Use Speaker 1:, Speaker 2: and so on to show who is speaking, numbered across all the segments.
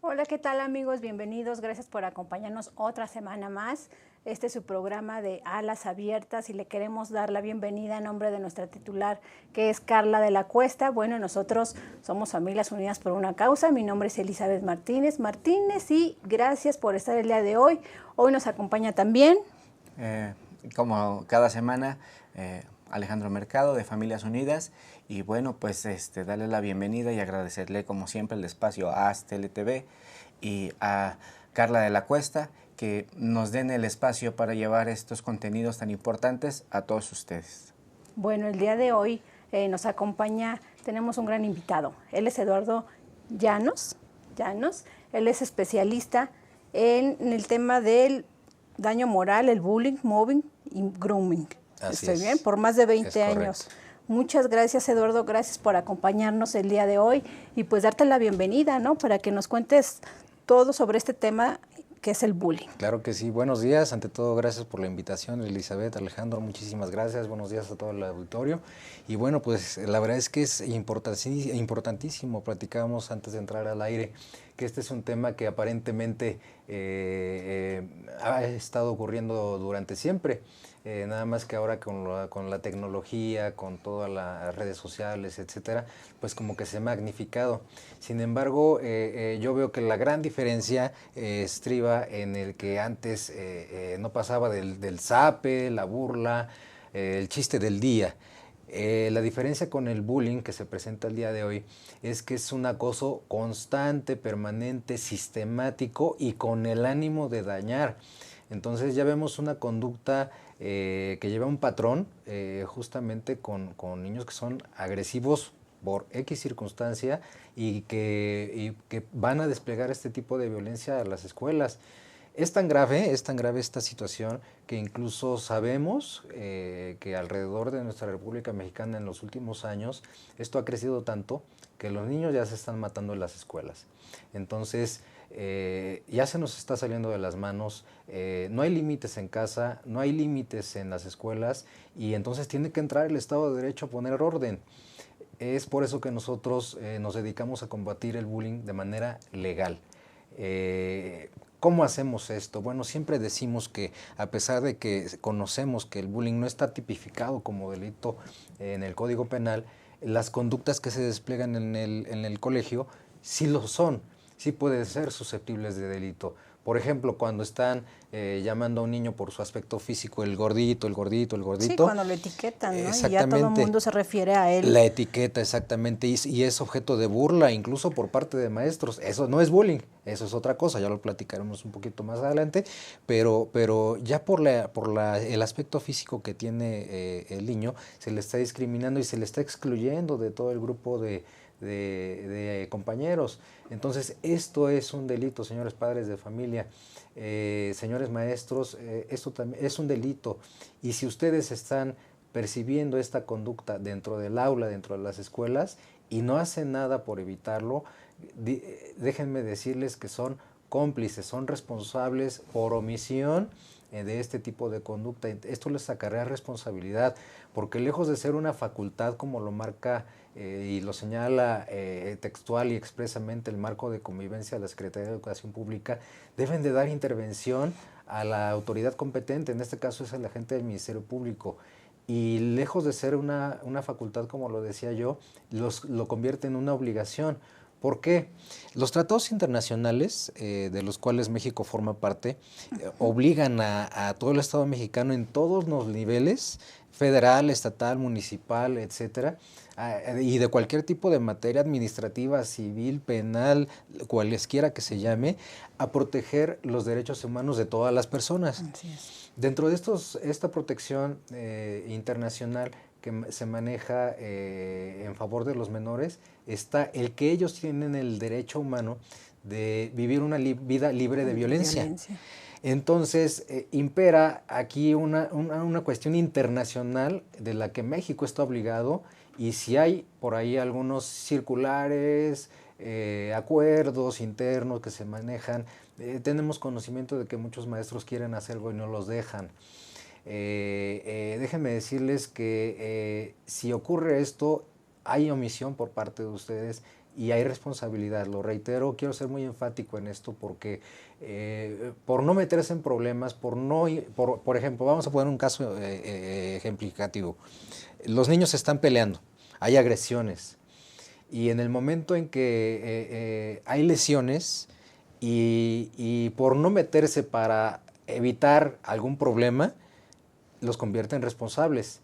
Speaker 1: Hola, ¿qué tal amigos? Bienvenidos, gracias por acompañarnos otra semana más. Este es su programa de Alas Abiertas y le queremos dar la bienvenida en nombre de nuestra titular, que es Carla de la Cuesta. Bueno, nosotros somos Familias Unidas por una Causa. Mi nombre es Elizabeth Martínez y gracias por estar el día de hoy. Hoy nos acompaña también...
Speaker 2: Como cada semana, Alejandro Mercado de Familias Unidas, y bueno, pues darle la bienvenida y agradecerle como siempre el espacio a ASTLTV y a Carla de la Cuesta, que nos den el espacio para llevar estos contenidos tan importantes a todos ustedes.
Speaker 1: Bueno, el día de hoy nos acompaña, tenemos un gran invitado. Él es Eduardo Llanos. Él es especialista en el tema del daño moral, el bullying, mobbing y grooming. ¿Estoy bien? Por más de 20 años. Muchas gracias, Eduardo. Gracias por acompañarnos el día de hoy y pues darte la bienvenida, ¿no? Para que nos cuentes todo sobre este tema que es el bullying.
Speaker 3: Claro que sí. Buenos días. Ante todo, gracias por la invitación, Elizabeth, Alejandro. Muchísimas gracias. Buenos días a todo el auditorio. Y bueno, pues la verdad es que es importantísimo. Platicábamos antes de entrar al aire que este es un tema que aparentemente ha estado ocurriendo durante siempre. Nada más que ahora con la tecnología, con todas las redes sociales, etcétera, pues como que se ha magnificado. Sin embargo, yo veo que la gran diferencia estriba en el que antes no pasaba del zape, la burla, el chiste del día. La diferencia con el bullying que se presenta el día de hoy es que es un acoso constante, permanente, sistemático y con el ánimo de dañar. Entonces ya vemos una conducta que lleva un patrón justamente con niños que son agresivos por X circunstancia y que van a desplegar este tipo de violencia a las escuelas. Es tan grave esta situación que incluso sabemos que alrededor de nuestra República Mexicana en los últimos años esto ha crecido tanto que los niños ya se están matando en las escuelas. Entonces, ya se nos está saliendo de las manos, no hay límites en casa, no hay límites en las escuelas y entonces tiene que entrar el Estado de Derecho a poner orden. Es por eso que nosotros nos dedicamos a combatir el bullying de manera legal. ¿Cómo hacemos esto? Bueno, siempre decimos que a pesar de que conocemos que el bullying no está tipificado como delito en el Código Penal, las conductas que se despliegan en el colegio sí lo son, sí pueden ser susceptibles de delito. Por ejemplo, cuando están llamando a un niño por su aspecto físico, el gordito.
Speaker 1: Sí, cuando lo etiquetan, ¿no?
Speaker 3: Exactamente.
Speaker 1: Y ya todo el mundo se refiere a él.
Speaker 3: La etiqueta, exactamente, y es objeto de burla, incluso por parte de maestros. Eso no es bullying, eso es otra cosa, ya lo platicaremos un poquito más adelante, pero ya por el aspecto físico que tiene el niño, se le está discriminando y se le está excluyendo de todo el grupo de compañeros. Entonces, esto es un delito, señores padres de familia, señores maestros, esto también es un delito. Y si ustedes están percibiendo esta conducta dentro del aula, dentro de las escuelas, y no hacen nada por evitarlo, déjenme decirles que son cómplices, son responsables por omisión de este tipo de conducta. Esto les acarrea responsabilidad, porque lejos de ser una facultad como lo marca y lo señala textual y expresamente el marco de convivencia de la Secretaría de Educación Pública, deben de dar intervención a la autoridad competente, en este caso es el agente del Ministerio Público, y lejos de ser una facultad, como lo decía yo, lo convierte en una obligación. ¿Por qué? Los tratados internacionales, de los cuales México forma parte, obligan a todo el Estado mexicano en todos los niveles, federal, estatal, municipal, etcétera, y de cualquier tipo de materia administrativa, civil, penal, cualesquiera que se llame, a proteger los derechos humanos de todas las personas.
Speaker 1: Así es.
Speaker 3: Dentro de esta protección internacional que se maneja en favor de los menores, está el que ellos tienen el derecho humano de vivir una vida libre de violencia. Entonces, impera aquí una cuestión internacional de la que México está obligado, y si hay por ahí algunos circulares, acuerdos internos que se manejan, tenemos conocimiento de que muchos maestros quieren hacer algo y no los dejan. Déjenme decirles que si ocurre esto, hay omisión por parte de ustedes y hay responsabilidad. Lo reitero, quiero ser muy enfático en esto porque por no meterse en problemas, por ejemplo, vamos a poner un caso ejemplificativo. Los niños se están peleando, hay agresiones y en el momento en que hay lesiones y por no meterse para evitar algún problema, los convierte en responsables.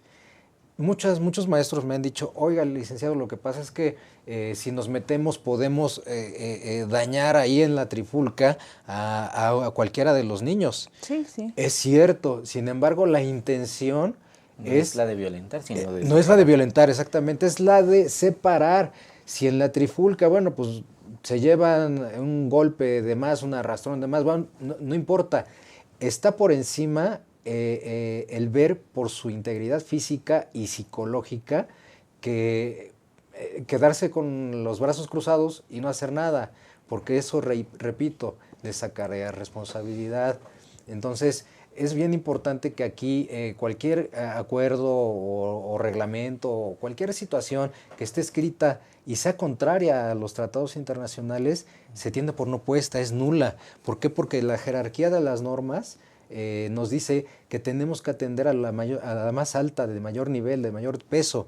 Speaker 3: Muchos maestros me han dicho, oiga, licenciado, lo que pasa es que si nos metemos podemos dañar ahí en la trifulca a cualquiera de los niños.
Speaker 1: Sí, sí.
Speaker 3: Es cierto, sin embargo, la intención
Speaker 2: no es la de violentar, sino de...
Speaker 3: No es la de violentar, exactamente, es la de separar. Si en la trifulca, bueno, pues se llevan un golpe de más, un arrastrón de más, bueno, no importa, está por encima el ver por su integridad física y psicológica que quedarse con los brazos cruzados y no hacer nada, porque eso, repito, les acarrea responsabilidad. Entonces, es bien importante que aquí cualquier acuerdo o reglamento o cualquier situación que esté escrita y sea contraria a los tratados internacionales, se tiende por no puesta, es nula. ¿Por qué? Porque la jerarquía de las normas nos dice que tenemos que atender a la más alta, de mayor nivel, de mayor peso,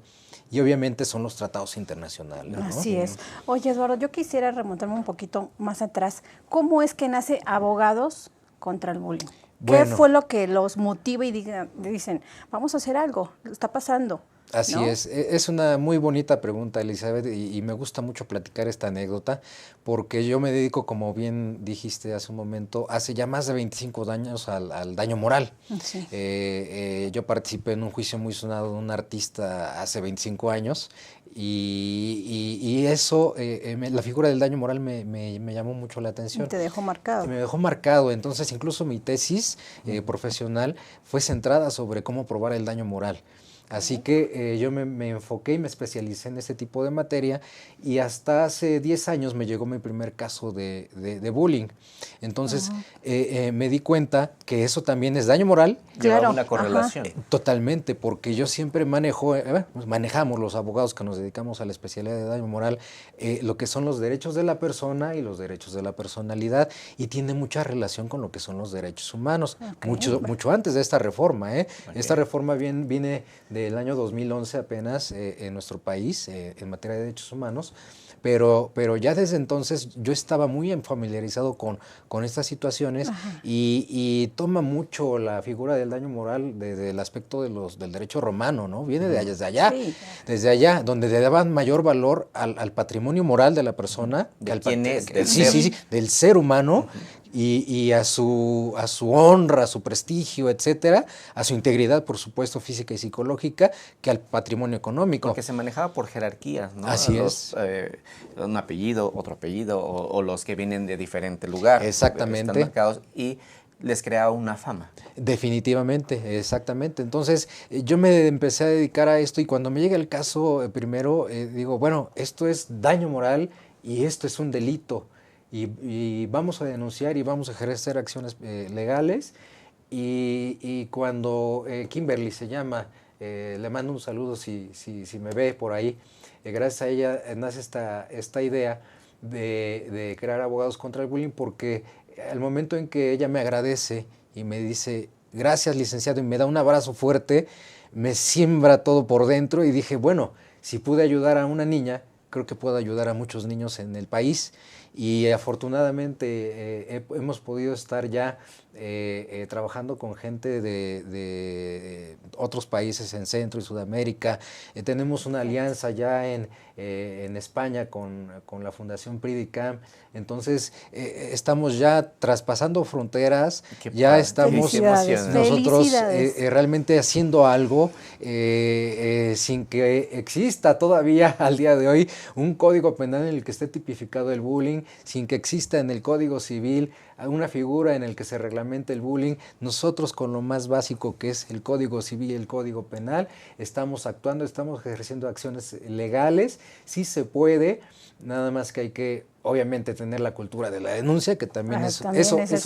Speaker 3: y obviamente son los tratados internacionales, ¿no?
Speaker 1: Así es. Oye, Eduardo, yo quisiera remontarme un poquito más atrás. ¿Cómo es que nace Abogados contra el Bullying? ¿Qué fue lo que los motiva y dicen, vamos a hacer algo, está pasando?
Speaker 3: Así
Speaker 1: ¿no?
Speaker 3: es una muy bonita pregunta, Elizabeth, y me gusta mucho platicar esta anécdota, porque yo me dedico, como bien dijiste hace un momento, hace ya más de 25 años al daño moral.
Speaker 1: Sí.
Speaker 3: Yo participé en un juicio muy sonado de un artista hace 25 años, y eso, la figura del daño moral me llamó mucho la atención.
Speaker 1: Y te dejó marcado.
Speaker 3: Me dejó marcado, entonces incluso mi tesis profesional fue centrada sobre cómo probar el daño moral. Así que yo me enfoqué y me especialicé en este tipo de materia y hasta hace 10 años me llegó mi primer caso de bullying. Entonces me di cuenta que eso también es daño moral.
Speaker 2: Claro. Una correlación.
Speaker 3: Totalmente, porque yo siempre manejamos los abogados que nos dedicamos a la especialidad de daño moral, lo que son los derechos de la persona y los derechos de la personalidad, y tiene mucha relación con lo que son los derechos humanos, mucho antes de esta reforma. Esta reforma viene del año 2011 apenas en nuestro país en materia de derechos humanos, pero ya desde entonces yo estaba muy familiarizado con estas situaciones y toma mucho la figura del daño moral desde el aspecto del derecho romano, ¿no? Viene desde allá, donde le daban mayor valor al patrimonio moral de la persona, del ser humano, y a su honra, a su prestigio, etcétera, a su integridad, por supuesto, física y psicológica, que al patrimonio económico.
Speaker 2: Porque se manejaba por jerarquías, ¿no?
Speaker 3: Así es.
Speaker 2: Un apellido, otro apellido, o los que vienen de diferente lugar.
Speaker 3: Exactamente.
Speaker 2: Están marcados y les creaba una fama.
Speaker 3: Definitivamente, exactamente. Entonces, yo me empecé a dedicar a esto y cuando me llega el caso primero, digo, bueno, esto es daño moral y esto es un delito. Y vamos a denunciar y vamos a ejercer acciones legales. Y cuando Kimberly se llama, le mando un saludo si me ve por ahí, gracias a ella nace esta idea de crear Abogados contra el Bullying, porque al momento en que ella me agradece y me dice, gracias licenciado, y me da un abrazo fuerte, me siembra todo por dentro y dije, bueno, si pude ayudar a una niña, creo que puedo ayudar a muchos niños en el país. Y afortunadamente hemos podido estar ya trabajando con gente de otros países en Centro y Sudamérica. Tenemos una alianza ya en España con la Fundación Pridicam. Entonces estamos ya traspasando fronteras, ya estamos nosotros realmente haciendo algo sin que exista todavía al día de hoy un código penal en el que esté tipificado el bullying, sin que exista en el Código Civil una figura en el que se reglamente el bullying. Nosotros con lo más básico que es el Código Civil y el Código Penal estamos actuando, estamos ejerciendo acciones legales, sí se puede, nada más que hay que obviamente tener la cultura de la denuncia, que también, eso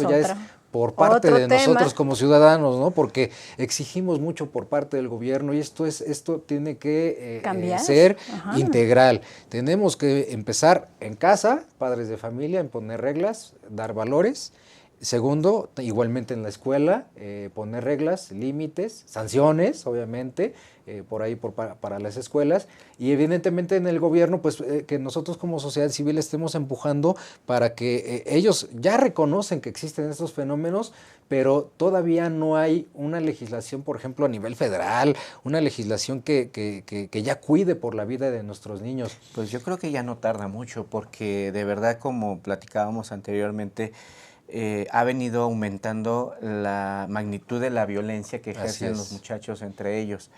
Speaker 3: ya es por parte de nosotros como ciudadanos, ¿no? Porque exigimos mucho por parte del gobierno y esto tiene que ser integral. Tenemos que empezar en casa, padres de familia, en poner reglas, dar valores. Segundo, igualmente en la escuela, poner reglas, límites, sanciones, obviamente, por ahí para las escuelas, y evidentemente en el gobierno, pues que nosotros como sociedad civil estemos empujando para que ellos ya reconocen que existen estos fenómenos, pero todavía no hay una legislación, por ejemplo, a nivel federal, una legislación que ya cuide por la vida de nuestros niños.
Speaker 2: Pues yo creo que ya no tarda mucho, porque de verdad, como platicábamos anteriormente, ha venido aumentando la magnitud de la violencia que ejercen los muchachos entre ellos.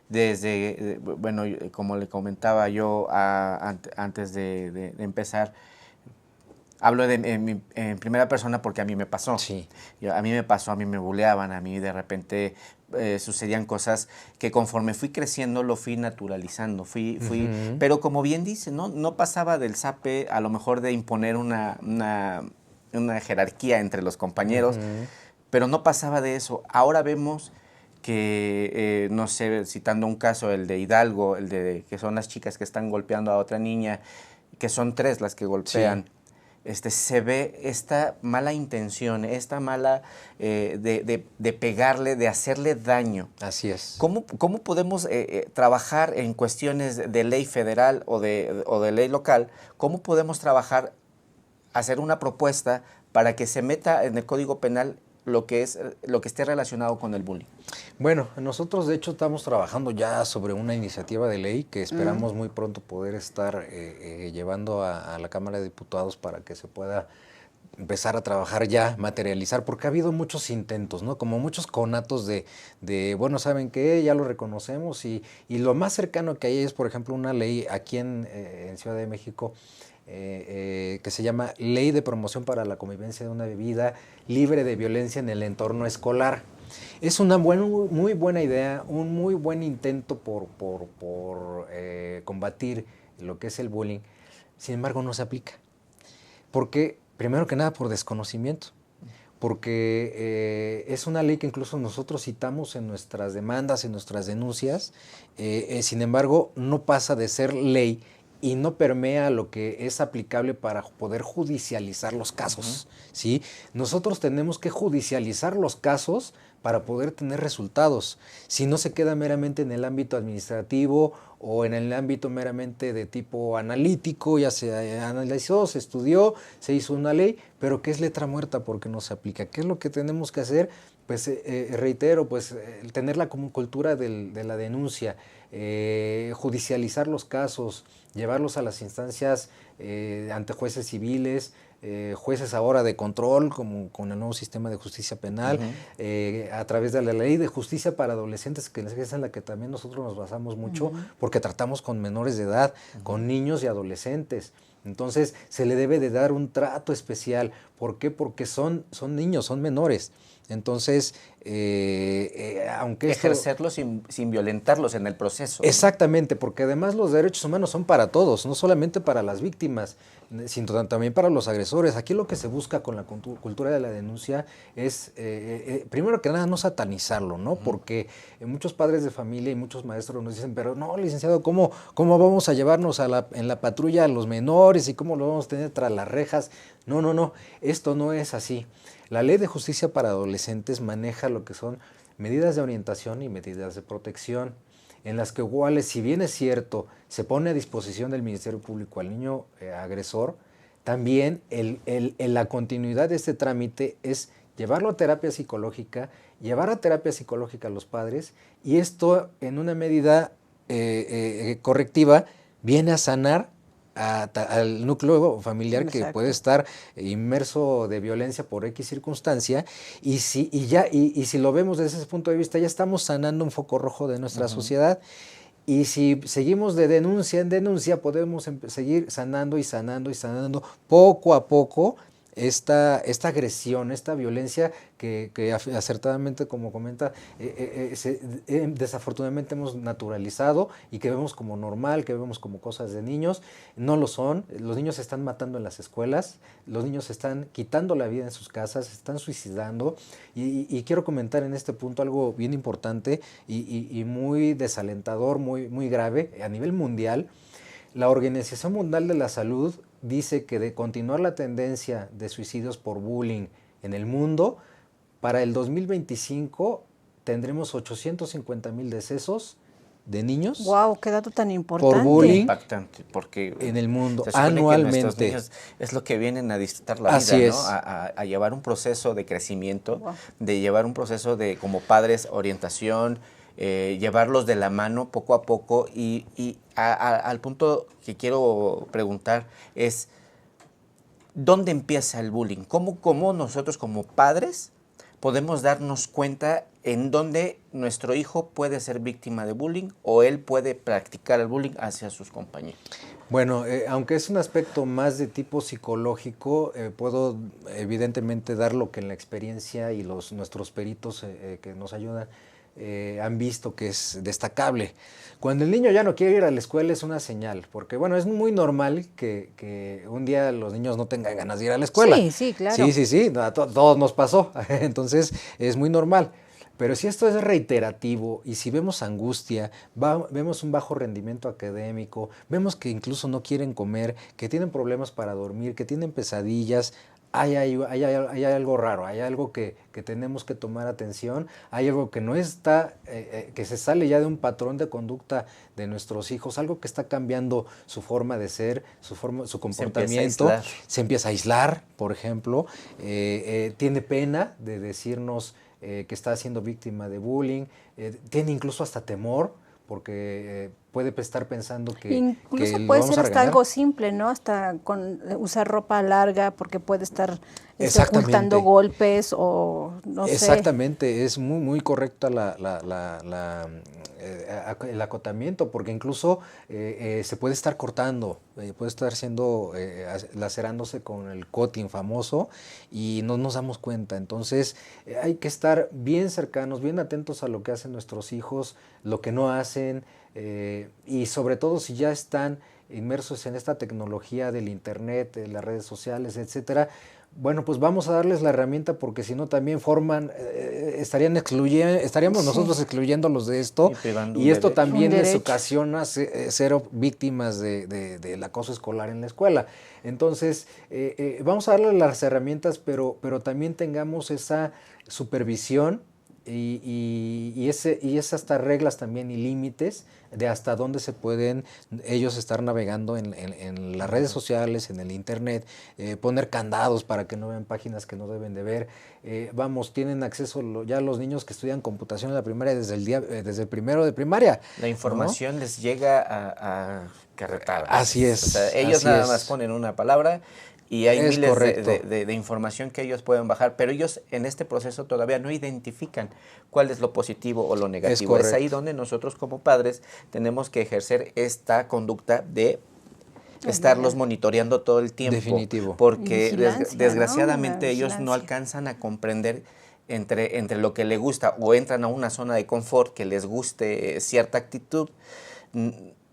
Speaker 2: Desde, bueno, como le comentaba yo antes de empezar, hablo en primera persona porque a mí me pasó.
Speaker 3: Sí.
Speaker 2: A mí me pasó, a mí me buleaban, a mí de repente sucedían cosas que conforme fui creciendo lo fui naturalizando, pero como bien dice, no pasaba del zape, a lo mejor de imponer una jerarquía entre los compañeros, pero no pasaba de eso. Ahora vemos que, no sé, citando un caso, el de Hidalgo, que son las chicas que están golpeando a otra niña, que son 3 las que golpean, se ve esta mala intención, esta mala de pegarle, de hacerle daño.
Speaker 3: Así es.
Speaker 2: ¿Cómo podemos trabajar en cuestiones de ley federal o de ley local? ¿Cómo podemos trabajar, hacer una propuesta para que se meta en el Código Penal lo que esté relacionado con el bullying?
Speaker 3: Bueno, nosotros de hecho estamos trabajando ya sobre una iniciativa de ley que esperamos muy pronto poder estar llevando a la Cámara de Diputados para que se pueda empezar a trabajar ya, materializar, porque ha habido muchos intentos, ¿no? Como muchos conatos de bueno, ¿saben qué? Ya lo reconocemos y lo más cercano que hay es, por ejemplo, una ley aquí en Ciudad de México que se llama Ley de Promoción para la Convivencia de una Vida Libre de Violencia en el Entorno Escolar. Es una muy buena idea, un muy buen intento por combatir lo que es el bullying. Sin embargo, no se aplica. Porque, primero que nada, por desconocimiento. Porque es una ley que incluso nosotros citamos en nuestras demandas, en nuestras denuncias. Sin embargo, no pasa de ser ley y no permea lo que es aplicable para poder judicializar los casos, ¿sí? Nosotros tenemos que judicializar los casos para poder tener resultados. Si no se queda meramente en el ámbito administrativo o en el ámbito meramente de tipo analítico, ya se analizó, se estudió, se hizo una ley, pero que es letra muerta porque no se aplica. ¿Qué es lo que tenemos que hacer? Pues reitero, pues tener la cultura de la denuncia, judicializar los casos, llevarlos a las instancias ante jueces civiles, jueces ahora de control, como con el nuevo sistema de justicia penal, a través de la ley de justicia para adolescentes, que es en la que también nosotros nos basamos mucho, porque tratamos con menores de edad, con niños y adolescentes. Entonces se le debe de dar un trato especial. ¿Por qué? Porque son niños, son menores. Entonces, aunque
Speaker 2: ejercerlos sin violentarlos en el proceso.
Speaker 3: Exactamente, porque además los derechos humanos son para todos, no solamente para las víctimas, sino también para los agresores. Aquí lo que se busca con la cultura de la denuncia es, primero que nada, no satanizarlo, ¿no? Porque muchos padres de familia y muchos maestros nos dicen, pero no, licenciado, ¿cómo vamos a llevarnos en la patrulla a los menores y cómo lo vamos a tener tras las rejas? No, esto no es así. La Ley de Justicia para Adolescentes maneja lo que son medidas de orientación y medidas de protección, en las que iguales, si bien es cierto, se pone a disposición del Ministerio Público al niño agresor, también la continuidad de este trámite es llevarlo a terapia psicológica, llevar a terapia psicológica a los padres, y esto en una medida correctiva viene a sanar al núcleo familiar. Exacto. Que puede estar inmerso de violencia por X circunstancia, y si lo vemos desde ese punto de vista, ya estamos sanando un foco rojo de nuestra sociedad, y si seguimos de denuncia en denuncia, podemos seguir sanando poco a poco esta agresión, esta violencia que acertadamente, como comenta, desafortunadamente hemos naturalizado y que vemos como normal, que vemos como cosas de niños. No lo son. Los niños se están matando en las escuelas, los niños se están quitando la vida en sus casas, se están suicidando. Y quiero comentar en este punto algo bien importante y muy desalentador, muy grave a nivel mundial. La Organización Mundial de la Salud dice que de continuar la tendencia de suicidios por bullying en el mundo, para el 2025 tendremos 850,000 decesos de niños.
Speaker 1: Wow, qué dato tan importante.
Speaker 3: Por bullying.
Speaker 2: Impactante, porque
Speaker 3: en el mundo,
Speaker 2: anualmente. Niños es lo que vienen a disfrutar la
Speaker 3: Así
Speaker 2: vida,
Speaker 3: es.
Speaker 2: ¿no? A llevar un proceso de crecimiento,
Speaker 1: Wow.
Speaker 2: de llevar un proceso de, como padres, orientación, llevarlos de la mano poco a poco y al punto que quiero preguntar es, ¿dónde empieza el bullying? ¿Cómo nosotros como padres podemos darnos cuenta en dónde nuestro hijo puede ser víctima de bullying o él puede practicar el bullying hacia sus compañeros?
Speaker 3: Bueno, aunque es un aspecto más de tipo psicológico, puedo evidentemente dar lo que en la experiencia y nuestros peritos que nos ayudan han visto que es destacable. Cuando el niño ya no quiere ir a la escuela es una señal, porque bueno, es muy normal que un día los niños no tengan ganas de ir a la escuela.
Speaker 1: Sí, claro.
Speaker 3: Sí, a todos nos pasó, entonces es muy normal. Pero si esto es reiterativo y si vemos angustia, vemos un bajo rendimiento académico, vemos que incluso no quieren comer, que tienen problemas para dormir, que tienen pesadillas, hay algo raro, hay algo que tenemos que tomar atención, hay algo que no está, que se sale ya de un patrón de conducta de nuestros hijos, algo que está cambiando su forma de ser, su comportamiento, se empieza a aislar, por ejemplo, tiene pena de decirnos que está siendo víctima de bullying, tiene incluso hasta temor, porque puede estar pensando que
Speaker 1: incluso
Speaker 3: que
Speaker 1: puede
Speaker 3: lo vamos
Speaker 1: ser
Speaker 3: a
Speaker 1: hasta
Speaker 3: regañar.
Speaker 1: algo simple, ¿no? Hasta con usar ropa larga porque puede estar
Speaker 3: Exactamente.
Speaker 1: ocultando golpes o no sé.
Speaker 3: Exactamente, es muy correcta el acotamiento, porque incluso se puede estar cortando, puede estar lacerándose con el cutting famoso y no nos damos cuenta. Entonces hay que estar bien cercanos, bien atentos a lo que hacen nuestros hijos, lo que no hacen, y sobre todo si ya están inmersos en esta tecnología del internet, de las redes sociales, etcétera. Bueno, pues vamos a darles la herramienta, porque si no también estaríamos nosotros excluyéndolos de esto, y esto también les ocasiona ser víctimas del acoso escolar en la escuela. Entonces, vamos a darles las herramientas, pero también tengamos esa supervisión y esas reglas también y límites de hasta dónde se pueden ellos estar navegando en las redes sociales, en el internet, poner candados para que no vean páginas que no deben de ver. Tienen acceso ya los niños que estudian computación en la primaria desde el primero de primaria.
Speaker 2: La información, ¿no?, les llega a carretada.
Speaker 3: Así es.
Speaker 2: O sea, ellos nada más ponen una palabra y hay miles de información que ellos pueden bajar, pero ellos en este proceso todavía no identifican cuál es lo positivo o lo negativo. Es ahí donde nosotros como padres tenemos que ejercer esta conducta de estarlos monitoreando todo el tiempo.
Speaker 3: Definitivo.
Speaker 2: Porque desgraciadamente ellos no alcanzan a comprender entre lo que les gusta, o entran a una zona de confort que les guste cierta actitud,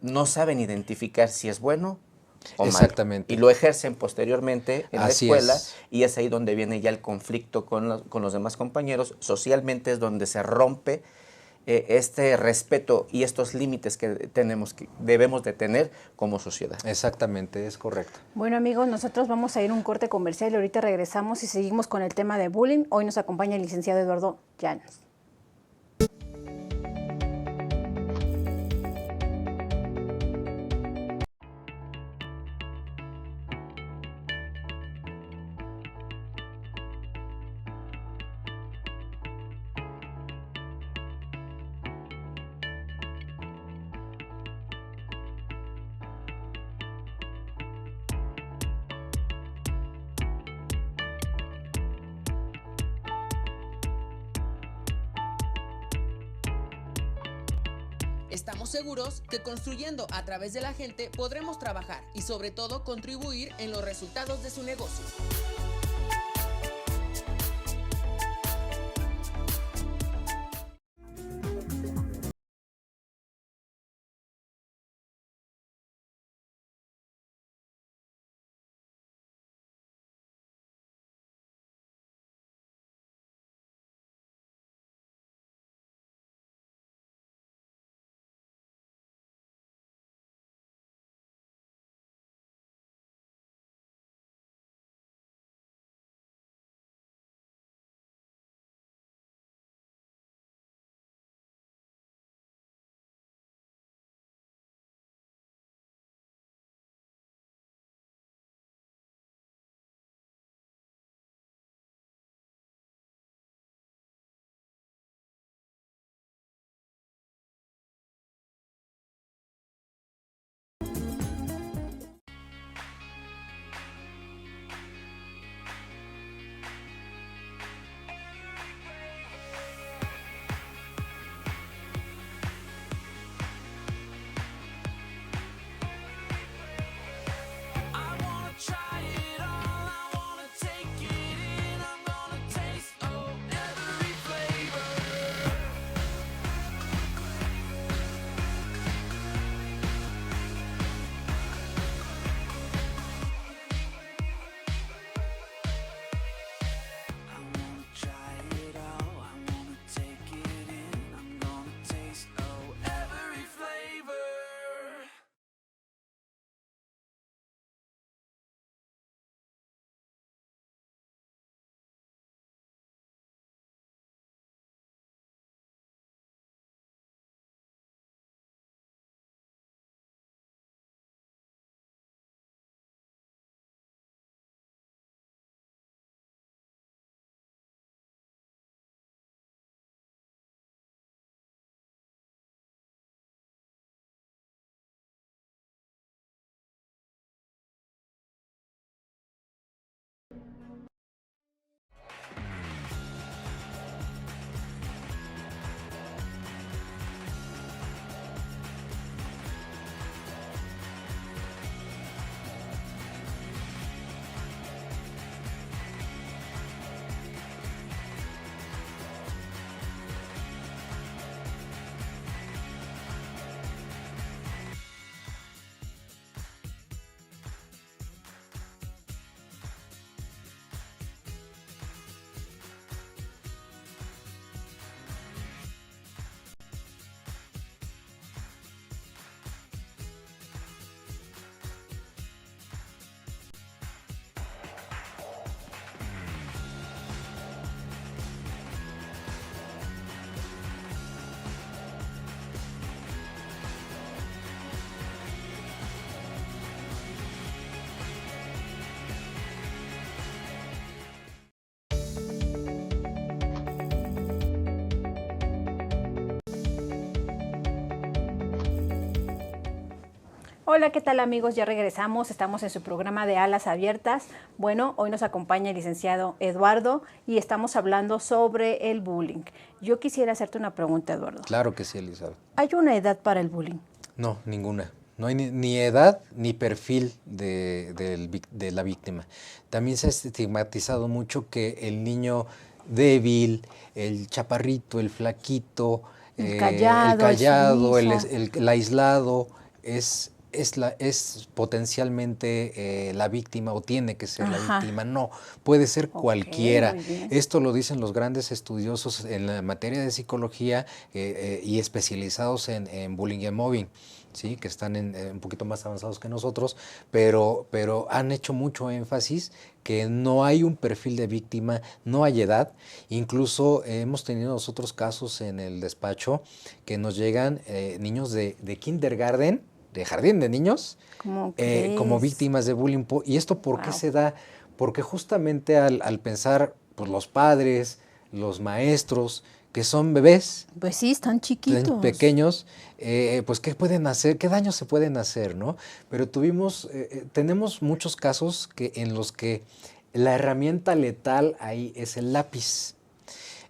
Speaker 2: no saben identificar si es bueno o
Speaker 3: exactamente
Speaker 2: mal, y lo ejercen posteriormente en la escuela, y es ahí donde viene ya el conflicto con los demás compañeros. Socialmente es donde se rompe este respeto y estos límites que debemos de tener como sociedad.
Speaker 3: Exactamente, es correcto.
Speaker 1: Bueno, amigos, nosotros vamos a ir a un corte comercial y ahorita regresamos y seguimos con el tema de bullying. Hoy nos acompaña el licenciado Eduardo Llanos.
Speaker 4: Estamos seguros que construyendo a través de la gente podremos trabajar y sobre todo contribuir en los resultados de su negocio.
Speaker 1: Hola, ¿qué tal amigos? Ya regresamos, estamos en su programa de Alas Abiertas. Bueno, hoy nos acompaña el licenciado Eduardo y estamos hablando sobre el bullying. Yo quisiera hacerte una pregunta, Eduardo.
Speaker 3: Claro que sí, Elizabeth.
Speaker 1: ¿Hay una edad para el bullying?
Speaker 3: No, ninguna. No hay ni edad ni perfil de la víctima. También se ha estigmatizado mucho que el niño débil, el chaparrito, el flaquito,
Speaker 1: El callado, el sumiso.
Speaker 3: el aislado, es potencialmente la víctima o tiene que ser la víctima. No, puede ser cualquiera.
Speaker 1: Muy bien.
Speaker 3: Esto lo dicen los grandes estudiosos en la materia de psicología y especializados en bullying y en mobbing. Sí, que están un poquito más avanzados que nosotros, pero han hecho mucho énfasis que no hay un perfil de víctima, no hay edad. Incluso hemos tenido nosotros casos en el despacho que nos llegan niños de kindergarten, de jardín de niños, como víctimas de bullying. ¿Y esto por qué se da? Porque justamente al pensar pues, los padres, los maestros, que son bebés.
Speaker 1: Pues sí, están chiquitos.
Speaker 3: Pequeños, pues ¿qué pueden hacer? ¿Qué daños se pueden hacer, no? Pero tenemos muchos casos en los que la herramienta letal ahí es el lápiz.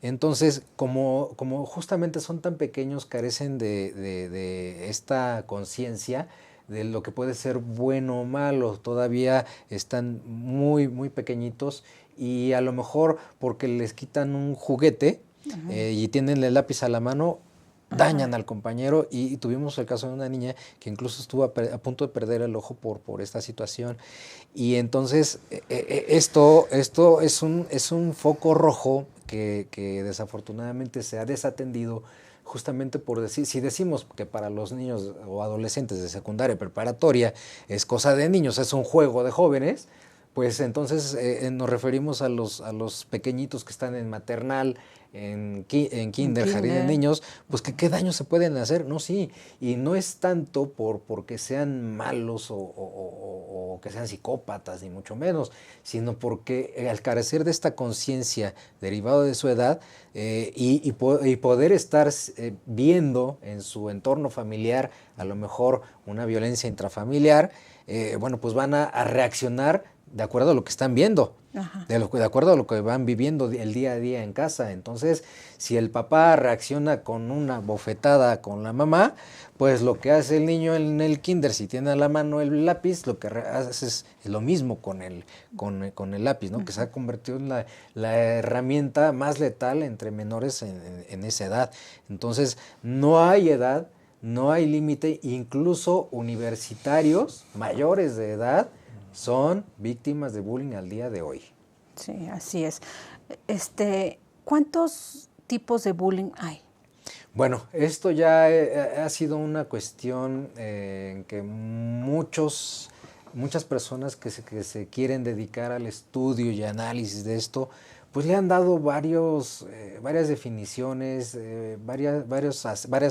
Speaker 3: Entonces, como justamente son tan pequeños, carecen de esta conciencia de lo que puede ser bueno o malo, todavía están muy, muy pequeñitos y a lo mejor porque les quitan un juguete, y tienen el lápiz a la mano, dañan al compañero y tuvimos el caso de una niña que incluso estuvo a punto de perder el ojo por esta situación. Y entonces esto es un foco rojo que desafortunadamente se ha desatendido justamente por decir, si decimos que para los niños o adolescentes de secundaria y preparatoria es cosa de niños, es un juego de jóvenes, pues entonces nos referimos a los pequeñitos que están en maternal, en kinder, jardín de niños, pues que qué daño se pueden hacer, no, sí, y no es tanto porque sean malos o que sean psicópatas, ni mucho menos, sino porque al carecer de esta conciencia derivado de su edad y poder estar viendo en su entorno familiar a lo mejor una violencia intrafamiliar, bueno, pues van a reaccionar de acuerdo a lo que están viendo, de acuerdo a lo que van viviendo el día a día en casa. Entonces, si el papá reacciona con una bofetada con la mamá, pues lo que hace el niño en el kinder, si tiene a la mano el lápiz, lo que hace es lo mismo con el lápiz, ¿no? Que se ha convertido en la herramienta más letal entre menores en esa edad. Entonces, no hay edad, no hay límite, incluso universitarios mayores de edad son víctimas de bullying al día de hoy.
Speaker 1: Sí, así es. ¿Cuántos tipos de bullying hay?
Speaker 3: Bueno, esto ya ha sido una cuestión en que muchas personas que se quieren dedicar al estudio y análisis de esto, pues le han dado varias definiciones, varias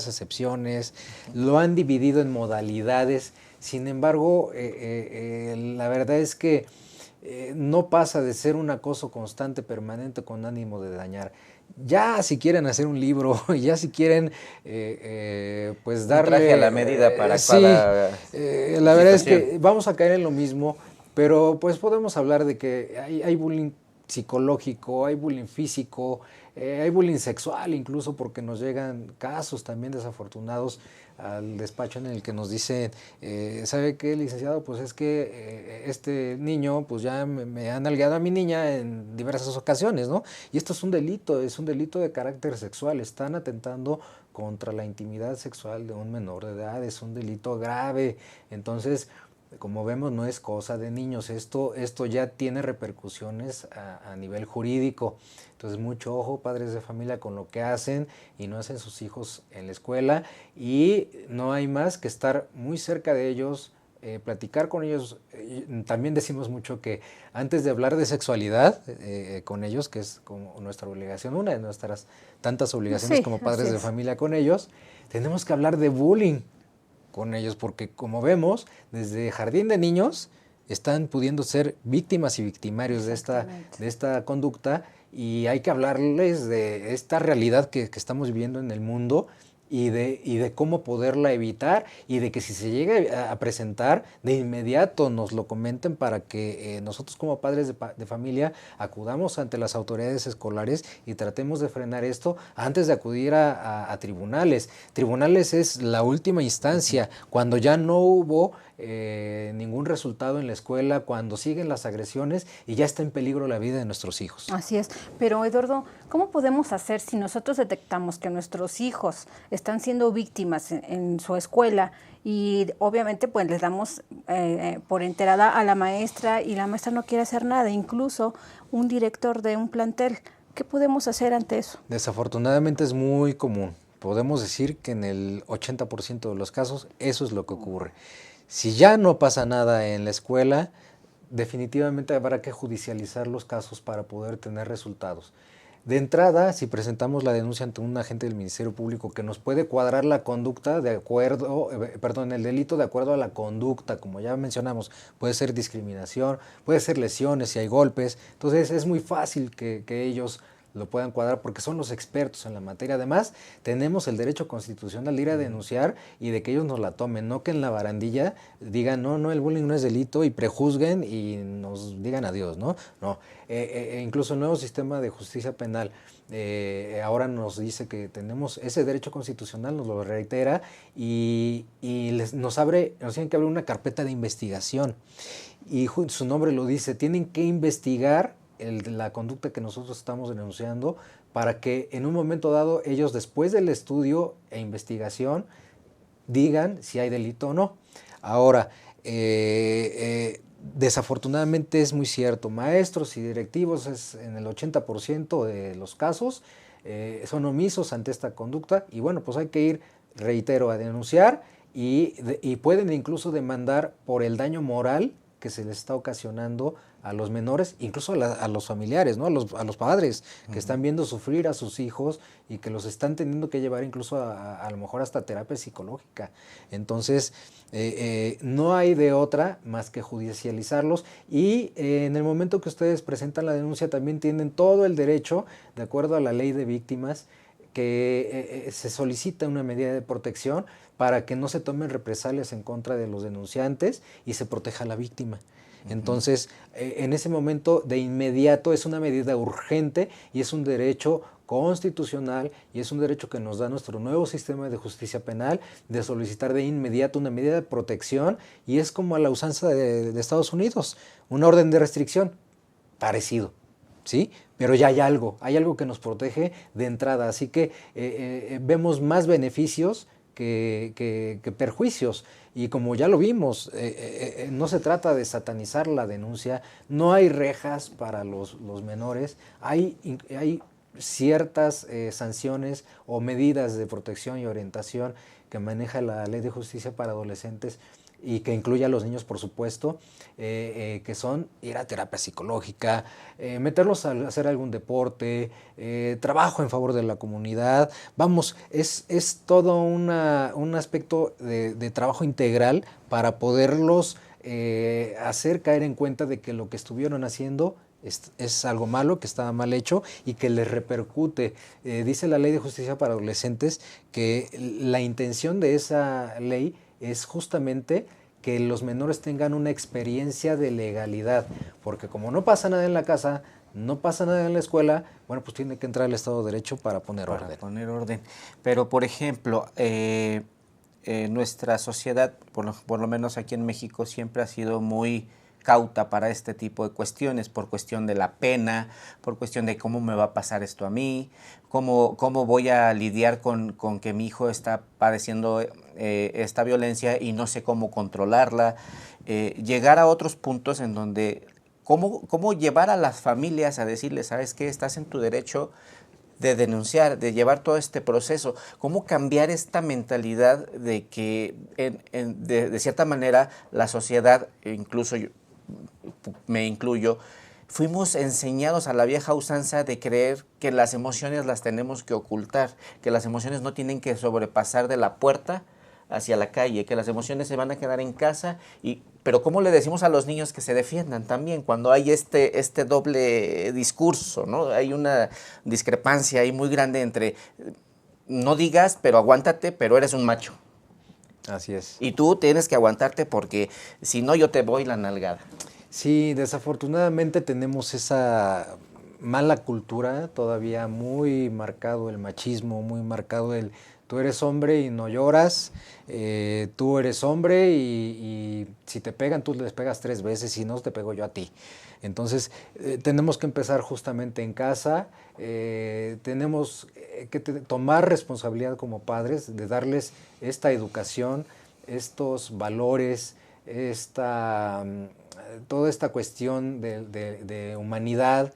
Speaker 3: acepciones, lo han dividido en modalidades. Sin embargo, la verdad es que no pasa de ser un acoso constante, permanente, con ánimo de dañar. Ya si quieren hacer un libro, ya si quieren pues darle...
Speaker 2: Un traje a la medida para
Speaker 3: sí,
Speaker 2: cada
Speaker 3: la verdad es que vamos a caer en lo mismo, pero pues podemos hablar de que hay bullying psicológico, hay bullying físico, hay bullying sexual incluso, porque nos llegan casos también desafortunados al despacho en el que nos dicen, ¿sabe qué, licenciado? Pues es que este niño pues ya me ha nalgueado a mi niña en diversas ocasiones, ¿no? Y esto es un delito de carácter sexual, están atentando contra la intimidad sexual de un menor de edad, es un delito grave. Entonces, como vemos, no es cosa de niños, esto ya tiene repercusiones a nivel jurídico. Entonces, mucho ojo, padres de familia, con lo que hacen y no hacen sus hijos en la escuela, y no hay más que estar muy cerca de ellos, platicar con ellos. También decimos mucho que antes de hablar de sexualidad con ellos, que es como nuestra obligación, una de nuestras tantas obligaciones como padres de familia con ellos, tenemos que hablar de bullying con ellos, porque como vemos, desde jardín de niños están pudiendo ser víctimas y victimarios de esta conducta, y hay que hablarles de esta realidad que estamos viviendo en el mundo y de cómo poderla evitar, y de que si se llega a presentar, de inmediato nos lo comenten para que nosotros como padres de familia acudamos ante las autoridades escolares y tratemos de frenar esto antes de acudir a tribunales. Tribunales es la última instancia, cuando ya no hubo ningún resultado en la escuela, cuando siguen las agresiones y ya está en peligro la vida de nuestros hijos.
Speaker 1: Así es, pero Eduardo, ¿cómo podemos hacer si nosotros detectamos que nuestros hijos están siendo víctimas en su escuela y obviamente pues les damos por enterada a la maestra y la maestra no quiere hacer nada, incluso un director de un plantel? ¿Qué podemos hacer ante eso?
Speaker 3: Desafortunadamente es muy común. Podemos decir que en el 80% de los casos eso es lo que ocurre. Si ya no pasa nada en la escuela, definitivamente habrá que judicializar los casos para poder tener resultados. De entrada, si presentamos la denuncia ante un agente del Ministerio Público que nos puede cuadrar la conducta de acuerdo, el delito de acuerdo a la conducta, como ya mencionamos, puede ser discriminación, puede ser lesiones si hay golpes, entonces es muy fácil que ellos lo puedan cuadrar porque son los expertos en la materia. Además, tenemos el derecho constitucional de ir a denunciar y de que ellos nos la tomen, no que en la barandilla digan, no, el bullying no es delito y prejuzguen y nos digan adiós, ¿no? No, incluso el nuevo sistema de justicia penal ahora nos dice que tenemos ese derecho constitucional, nos lo reitera y nos tienen que abrir una carpeta de investigación y su nombre lo dice, tienen que investigar la conducta que nosotros estamos denunciando para que en un momento dado ellos, después del estudio e investigación, digan si hay delito o no. Ahora, desafortunadamente es muy cierto, maestros y directivos en el 80% de los casos son omisos ante esta conducta y bueno, pues hay que ir, reitero, a denunciar y pueden incluso demandar por el daño moral que se les está ocasionando a los menores, incluso a los familiares, ¿no? a los padres que están viendo sufrir a sus hijos y que los están teniendo que llevar incluso a lo mejor hasta terapia psicológica. Entonces, no hay de otra más que judicializarlos y en el momento que ustedes presentan la denuncia también tienen todo el derecho, de acuerdo a la ley de víctimas, que se solicita una medida de protección para que no se tomen represalias en contra de los denunciantes y se proteja a la víctima. Entonces, en ese momento, de inmediato, es una medida urgente y es un derecho constitucional y es un derecho que nos da nuestro nuevo sistema de justicia penal de solicitar de inmediato una medida de protección y es como a la usanza de Estados Unidos, una orden de restricción, parecido, ¿sí? Pero ya hay algo que nos protege de entrada, así que vemos más beneficios que perjuicios. Y como ya lo vimos, no se trata de satanizar la denuncia, no hay rejas para los menores, hay ciertas sanciones o medidas de protección y orientación que maneja la Ley de Justicia para Adolescentes y que incluye a los niños, por supuesto, que son ir a terapia psicológica, meterlos a hacer algún deporte, trabajo en favor de la comunidad. Vamos, es todo un aspecto de trabajo integral para poderlos hacer caer en cuenta de que lo que estuvieron haciendo es algo malo, que estaba mal hecho y que les repercute. Dice la Ley de Justicia para Adolescentes que la intención de esa ley es justamente que los menores tengan una experiencia de legalidad, porque como no pasa nada en la casa, no pasa nada en la escuela, bueno, pues tiene que entrar el Estado de Derecho para poner orden.
Speaker 2: Pero, por ejemplo, nuestra sociedad, por lo menos aquí en México, siempre ha sido muy cauta para este tipo de cuestiones, por cuestión de la pena, por cuestión de cómo me va a pasar esto a mí, cómo voy a lidiar con que mi hijo está padeciendo esta violencia y no sé cómo controlarla, llegar a otros puntos en donde cómo llevar a las familias a decirles, ¿sabes qué? Estás en tu derecho de denunciar, de llevar todo este proceso, cómo cambiar esta mentalidad de que de cierta manera la sociedad, incluso yo, me incluyo, fuimos enseñados a la vieja usanza de creer que las emociones las tenemos que ocultar, que las emociones no tienen que sobrepasar de la puerta hacia la calle, que las emociones se van a quedar en casa, pero ¿cómo le decimos a los niños que se defiendan también cuando hay este doble discurso, ¿no? Hay una discrepancia ahí muy grande entre no digas, pero aguántate, pero eres un macho.
Speaker 3: Así es.
Speaker 2: Y tú tienes que aguantarte porque si no yo te voy la nalgada.
Speaker 3: Sí, desafortunadamente tenemos esa mala cultura, todavía muy marcado el machismo, muy marcado el tú eres hombre y no lloras, tú eres hombre y si te pegan tú les pegas 3 veces, si no te pego yo a ti. Entonces tenemos que empezar justamente en casa, tenemos que tomar responsabilidad como padres de darles esta educación, estos valores, toda esta cuestión de humanidad,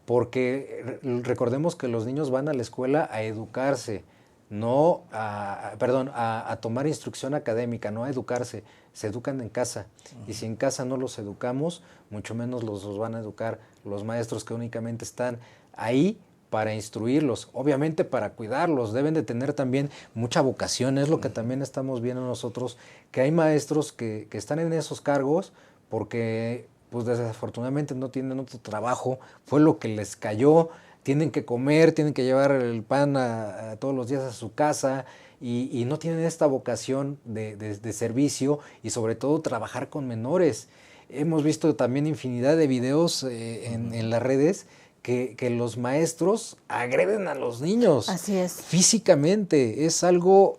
Speaker 3: porque recordemos que los niños van a la escuela a educarse, no a tomar instrucción académica, no a educarse, se educan en casa. Y si en casa no los educamos, mucho menos los van a educar los maestros que únicamente están ahí para instruirlos, obviamente para cuidarlos, deben de tener también mucha vocación, es lo que también estamos viendo nosotros, que hay maestros que están en esos cargos porque pues desafortunadamente no tienen otro trabajo, fue lo que les cayó, tienen que comer, tienen que llevar el pan a todos los días a su casa y no tienen esta vocación de servicio y sobre todo trabajar con menores. Hemos visto también infinidad de videos en las redes que los maestros agreden a los niños.
Speaker 1: Así es.
Speaker 3: Físicamente, es algo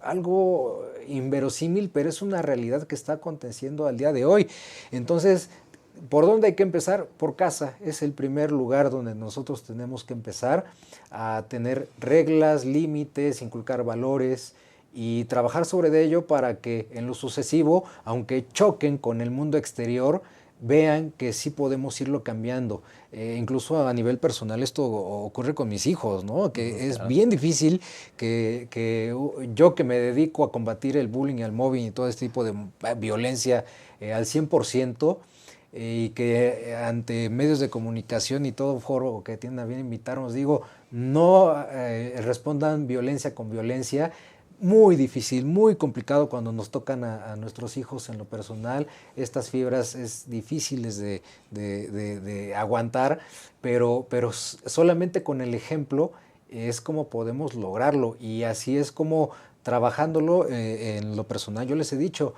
Speaker 3: inverosímil, pero es una realidad que está aconteciendo al día de hoy. Entonces, ¿por dónde hay que empezar? Por casa. Es el primer lugar donde nosotros tenemos que empezar a tener reglas, límites, inculcar valores y trabajar sobre ello para que en lo sucesivo, aunque choquen con el mundo exterior, vean que sí podemos irlo cambiando. Incluso a nivel personal esto ocurre con mis hijos, ¿no? Que es bien difícil que yo que me dedico a combatir el bullying, el mobbing y todo este tipo de violencia al 100%, y que ante medios de comunicación y todo foro que tienen a bien invitarnos, digo, no respondan violencia con violencia. Muy difícil, muy complicado cuando nos tocan a nuestros hijos en lo personal. Estas fibras es difíciles de aguantar, pero solamente con el ejemplo es como podemos lograrlo y así es como trabajándolo en lo personal. Yo les he dicho,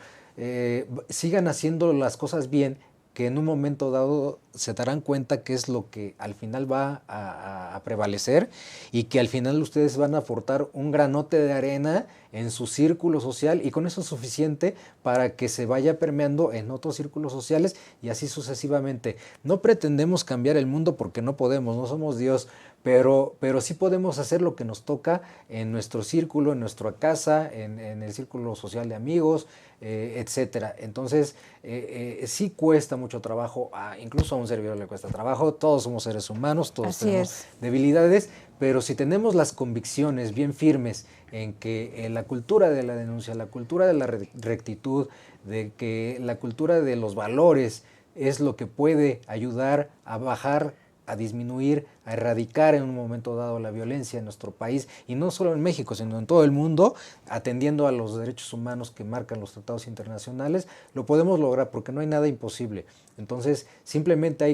Speaker 3: sigan haciendo las cosas bien, que en un momento dado se darán cuenta que es lo que al final va a prevalecer y que al final ustedes van a aportar un granote de arena en su círculo social y con eso es suficiente para que se vaya permeando en otros círculos sociales y así sucesivamente. No pretendemos cambiar el mundo porque no podemos, no somos Dios, pero sí podemos hacer lo que nos toca en nuestro círculo, en nuestra casa, en el círculo social de amigos, etcétera. Entonces, sí cuesta mucho trabajo, incluso a un servidor le cuesta trabajo, todos somos seres humanos, todos tenemos debilidades, pero si tenemos las convicciones bien firmes en que la cultura de la denuncia, la cultura de la rectitud, de que la cultura de los valores es lo que puede ayudar a bajar, a disminuir, a erradicar en un momento dado la violencia en nuestro país, y no solo en México, sino en todo el mundo, atendiendo a los derechos humanos que marcan los tratados internacionales, lo podemos lograr porque no hay nada imposible. Entonces, simplemente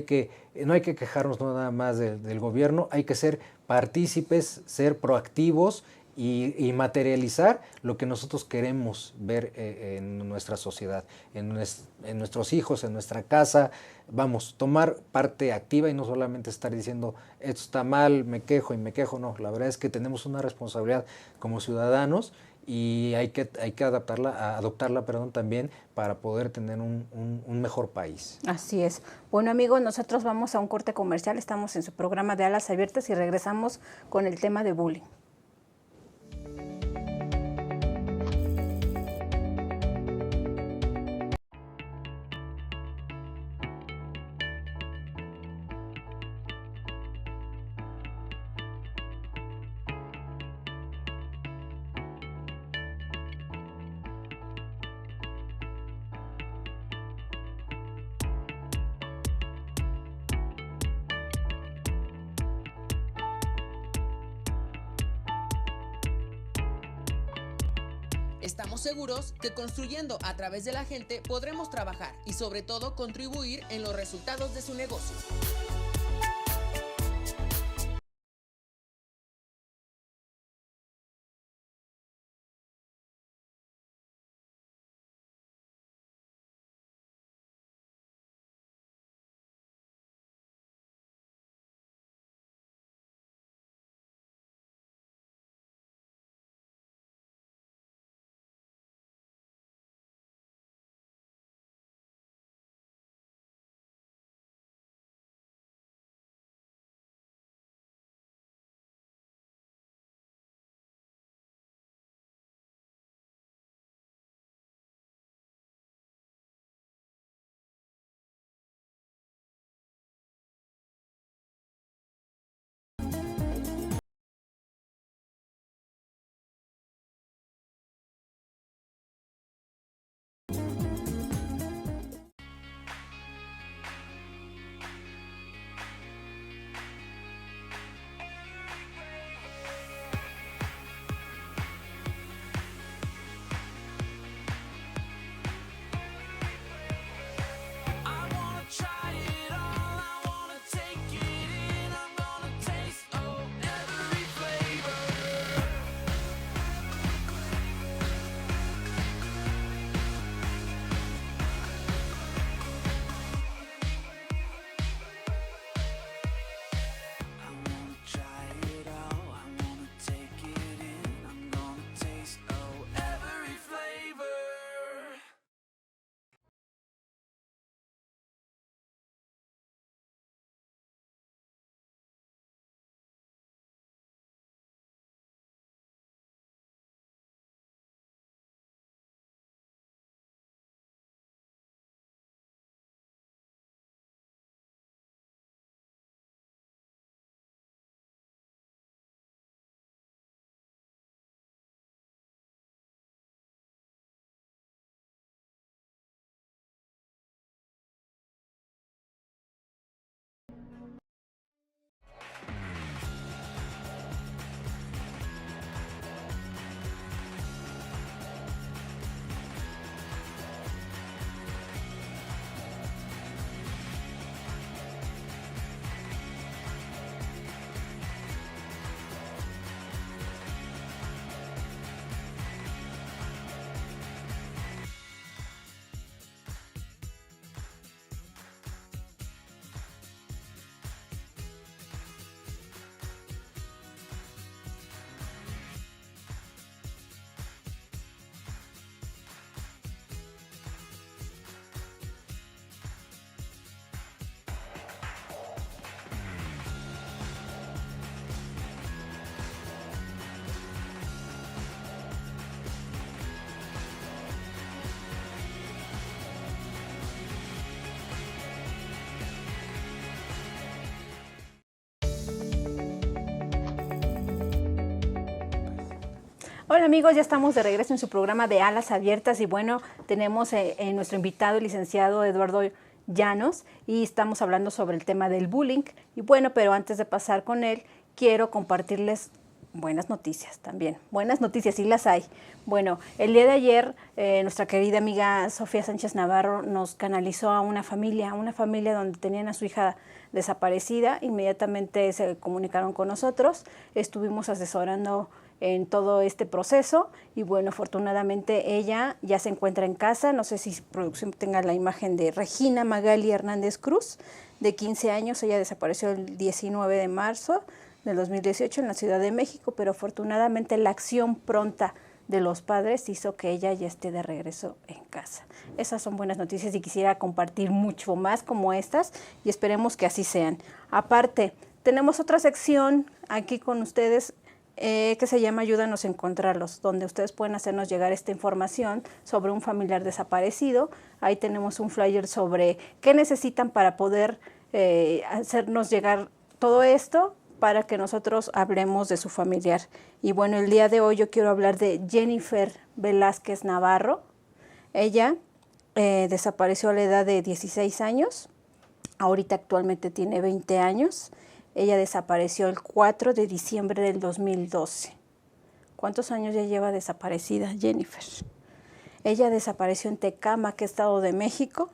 Speaker 3: no hay que quejarnos nada más del gobierno, hay que ser partícipes, ser proactivos y materializar lo que nosotros queremos ver en nuestra sociedad, en nuestros hijos, en nuestra casa. Vamos, tomar parte activa y no solamente estar diciendo esto está mal, me quejo y me quejo. No, la verdad es que tenemos una responsabilidad como ciudadanos y hay que adoptarla también para poder tener un mejor país.
Speaker 1: Así es. Bueno, amigos, nosotros vamos a un corte comercial, estamos en su programa de Alas Abiertas y regresamos con el tema de bullying.
Speaker 4: Estamos seguros que construyendo a través de la gente podremos trabajar y sobre todo contribuir en los resultados de su negocio.
Speaker 1: Hola amigos, ya estamos de regreso en su programa de Alas Abiertas y bueno, tenemos nuestro invitado, el licenciado Eduardo Llanos, y estamos hablando sobre el tema del bullying. Y bueno, pero antes de pasar con él, quiero compartirles buenas noticias también. Buenas noticias, sí las hay. Bueno, el día de ayer nuestra querida amiga Sofía Sánchez Navarro nos canalizó a una familia donde tenían a su hija desaparecida. Inmediatamente se comunicaron con nosotros, estuvimos asesorando en todo este proceso y bueno, afortunadamente ella ya se encuentra en casa. No sé si producción tenga la imagen de Regina Magali Hernández Cruz, de 15 años. Ella desapareció el 19 de marzo del 2018 en la Ciudad de México, pero afortunadamente la acción pronta de los padres hizo que ella ya esté de regreso en casa. Esas son buenas noticias y quisiera compartir mucho más como estas y esperemos que así sean. Aparte, tenemos otra sección aquí con ustedes que se llama Ayúdanos a encontrarlos, donde ustedes pueden hacernos llegar esta información sobre un familiar desaparecido. Ahí tenemos un flyer sobre qué necesitan para poder hacernos llegar todo esto para que nosotros hablemos de su familiar. Y bueno, el día de hoy yo quiero hablar de Jennifer Velázquez Navarro. Ella desapareció a la edad de 16 años, ahorita actualmente tiene 20 años. Ella desapareció el 4 de diciembre del 2012. ¿Cuántos años ya lleva desaparecida Jennifer? Ella desapareció en Tecámac, Estado de México,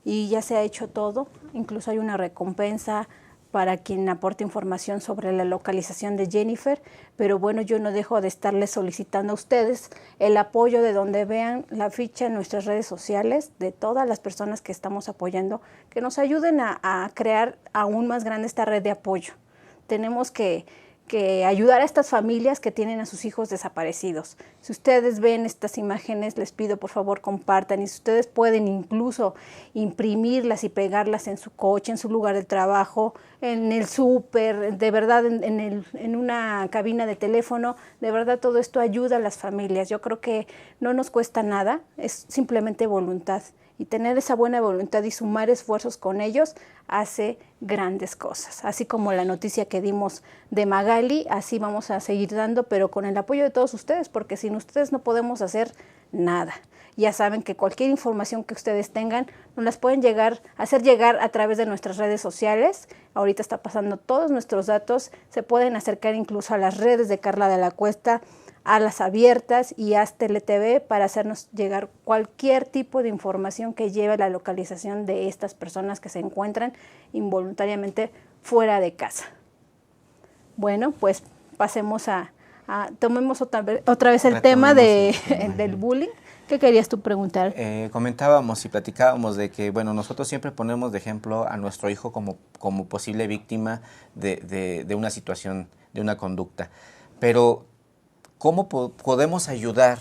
Speaker 1: y ya se ha hecho todo. Incluso hay una recompensa para quien aporte información sobre la localización de Jennifer, pero bueno, yo no dejo de estarles solicitando a ustedes el apoyo de donde vean la ficha en nuestras redes sociales, de todas las personas que estamos apoyando, que nos ayuden a crear aún más grande esta red de apoyo. Tenemos que ayudar a estas familias que tienen a sus hijos desaparecidos. Si ustedes ven estas imágenes, les pido por favor compartan, y si ustedes pueden incluso imprimirlas y pegarlas en su coche, en su lugar de trabajo, en el súper, de verdad en una cabina de teléfono, de verdad todo esto ayuda a las familias. Yo creo que no nos cuesta nada, es simplemente voluntad. Y tener esa buena voluntad y sumar esfuerzos con ellos hace grandes cosas. Así como la noticia que dimos de Magali, así vamos a seguir dando, pero con el apoyo de todos ustedes, porque sin ustedes no podemos hacer nada. Ya saben que cualquier información que ustedes tengan nos las pueden hacer llegar a través de nuestras redes sociales. Ahorita está pasando todos nuestros datos, se pueden acercar incluso a las redes de Carla de la Cuesta, Alas Abiertas y AzTeleTV para hacernos llegar cualquier tipo de información que lleve a la localización de estas personas que se encuentran involuntariamente fuera de casa. Bueno, pues pasemos tomemos otra vez el tema del bullying. ¿Qué querías tú preguntar?
Speaker 2: Comentábamos y platicábamos de que, bueno, nosotros siempre ponemos de ejemplo a nuestro hijo como posible víctima de una situación, de una conducta, pero ¿cómo podemos ayudar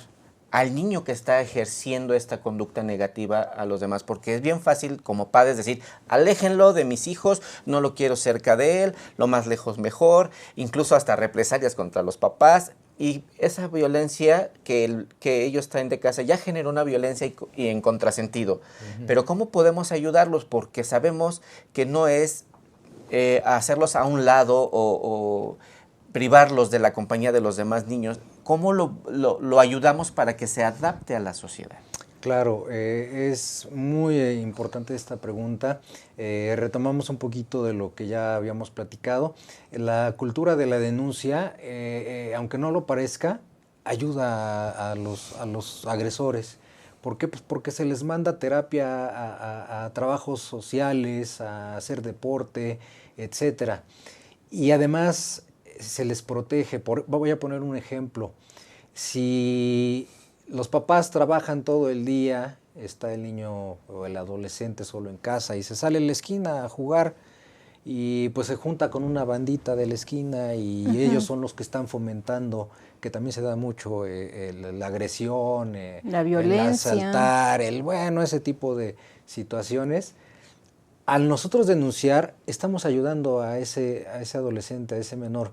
Speaker 2: al niño que está ejerciendo esta conducta negativa a los demás? Porque es bien fácil como padres decir, aléjenlo de mis hijos, no lo quiero cerca de él, lo más lejos mejor, incluso hasta represalias contra los papás. Y esa violencia que ellos traen de casa ya genera una violencia y en contrasentido. Uh-huh. Pero ¿cómo podemos ayudarlos? Porque sabemos que no es hacerlos a un lado o privarlos de la compañía de los demás niños. ¿Cómo lo ayudamos para que se adapte a la sociedad?
Speaker 3: Claro, es muy importante esta pregunta. Retomamos un poquito de lo que ya habíamos platicado. La cultura de la denuncia, aunque no lo parezca, ayuda a los agresores. ¿Por qué? Pues porque se les manda terapia a trabajos sociales, a hacer deporte, etcétera. Y además se les protege. Voy a poner un ejemplo. Si los papás trabajan todo el día, está el niño o el adolescente solo en casa y se sale a la esquina a jugar y pues se junta con una bandita de la esquina y uh-huh. ellos son los que están fomentando, que también se da mucho la agresión,
Speaker 1: la violencia,
Speaker 3: el asaltar, ese tipo de situaciones. Al nosotros denunciar, estamos ayudando a ese adolescente, a ese menor,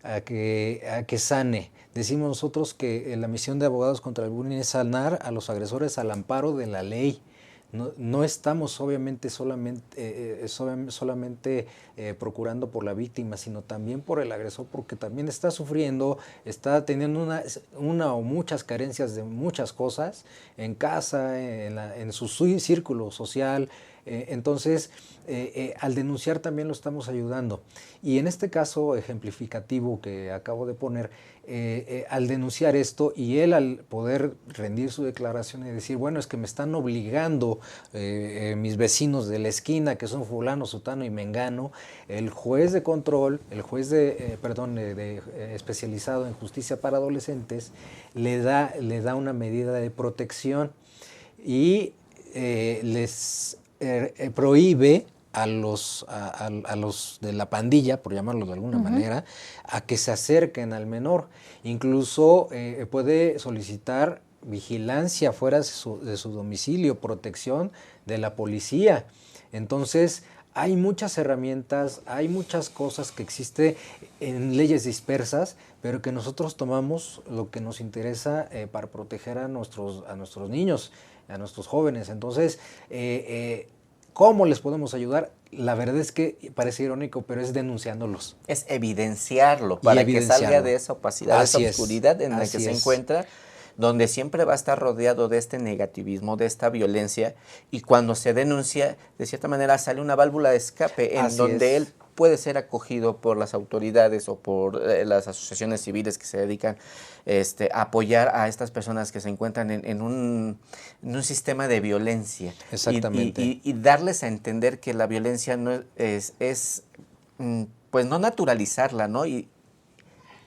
Speaker 3: a que sane. Decimos nosotros que la misión de Abogados contra el Bullying es sanar a los agresores al amparo de la ley. no estamos obviamente solamente procurando por la víctima, sino también por el agresor, porque también está sufriendo, está teniendo una o muchas carencias de muchas cosas en casa, en su círculo social. Entonces, al denunciar también lo estamos ayudando. Y en este caso ejemplificativo que acabo de poner, al denunciar esto y él al poder rendir su declaración y decir, bueno, es que me están obligando mis vecinos de la esquina, que son fulano, sutano y mengano, el juez de control, el juez especializado en justicia para adolescentes, le da una medida de protección y les prohíbe a los de la pandilla, por llamarlo de alguna manera, a que se acerquen al menor. Incluso puede solicitar vigilancia fuera de su domicilio, protección de la policía. Entonces, hay muchas herramientas, hay muchas cosas que existen en leyes dispersas, pero que nosotros tomamos lo que nos interesa para proteger a nuestros niños, a nuestros jóvenes. Entonces, ¿cómo les podemos ayudar? La verdad es que parece irónico, pero es denunciándolos.
Speaker 2: Es evidenciarlo para que salga de esa opacidad, de esa oscuridad en la que se encuentra, donde siempre va a estar rodeado de este negativismo, de esta violencia, y cuando se denuncia, de cierta manera sale una válvula de escape en donde él puede ser acogido por las autoridades o por las asociaciones civiles que se dedican a apoyar a estas personas que se encuentran en un sistema de violencia.
Speaker 3: Exactamente.
Speaker 2: Y darles a entender que la violencia no pues no naturalizarla, ¿no? Y